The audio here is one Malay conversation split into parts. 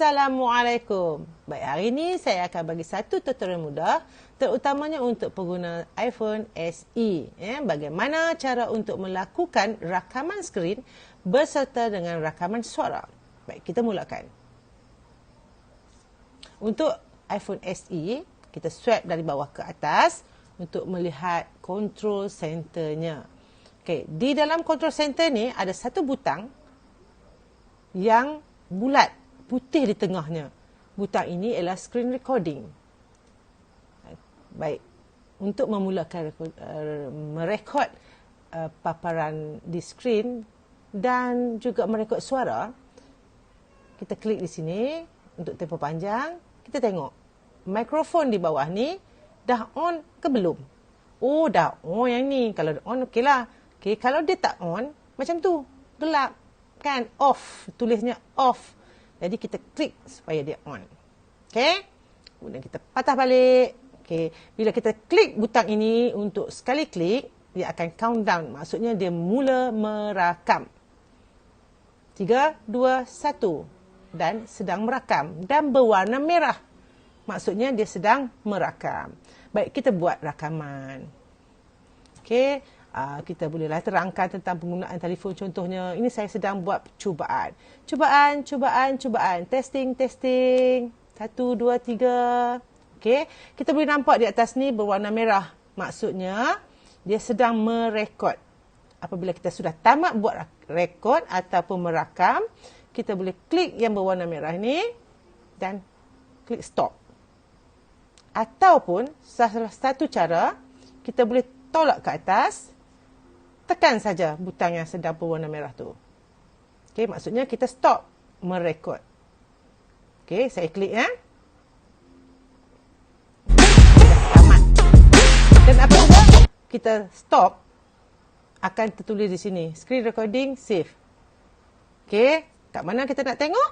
Assalamualaikum. Baik, hari ini saya akan bagi satu tutorial mudah, terutamanya untuk pengguna iPhone SE. Bagaimana cara untuk melakukan rakaman skrin berserta dengan rakaman suara. Baik, kita mulakan. Untuk iPhone SE, kita swipe dari bawah ke atas untuk melihat control centernya. Okay, di dalam control center ni ada satu butang yang bulat, putih di tengahnya. Butang ini ialah screen recording. Baik, untuk memulakan merekod paparan di skrin dan juga merekod suara, kita klik di sini untuk tempoh panjang. Kita tengok mikrofon di bawah ni dah on ke belum? Oh, dah on yang ni. Kalau on, okey lah. Okay, kalau dia tak on, macam tu, gelap kan, off, tulisnya off. Jadi kita klik supaya dia on. Okey. Kemudian kita patah balik. Okey. Bila kita klik butang ini untuk sekali klik, dia akan countdown. Maksudnya dia mula merakam. 3, 2, 1. Dan sedang merakam. Dan berwarna merah. Maksudnya dia sedang merakam. Baik, kita buat rakaman. Okey. Kita bolehlah terangkan tentang penggunaan telefon contohnya. Ini saya sedang buat cubaan. Cubaan. Testing. 1, 2, 3. Okey. Kita boleh nampak di atas ni berwarna merah. Maksudnya dia sedang merekod. Apabila kita sudah tamat buat rekod ataupun merakam, kita boleh klik yang berwarna merah ni dan klik stop. Ataupun salah satu cara, kita boleh tolak ke atas, tekan saja butang yang sedang berwarna merah tu. Okey, maksudnya kita stop merekod. Okey, saya klik ya. Dah tamat. Dan apabila kita stop, akan tertulis di sini, screen recording save. Okey, kat mana kita nak tengok?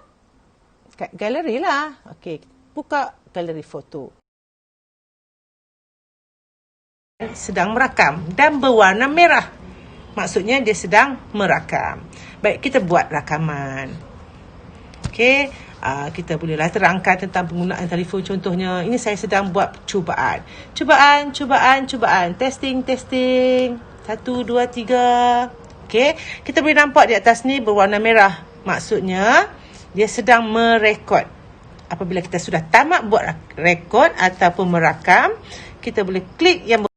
Kat galeri lah. Okey, buka galeri foto. Sedang merakam dan berwarna merah. Maksudnya dia sedang merakam. Baik, kita buat rakaman. Okey, kita bolehlah terangkan tentang penggunaan telefon contohnya. Ini saya sedang buat cubaan. Cubaan. Testing. 1, 2, 3. Okey, kita boleh nampak di atas ni berwarna merah. Maksudnya dia sedang merekod. Apabila kita sudah tamat buat rekod ataupun merakam, kita boleh klik yang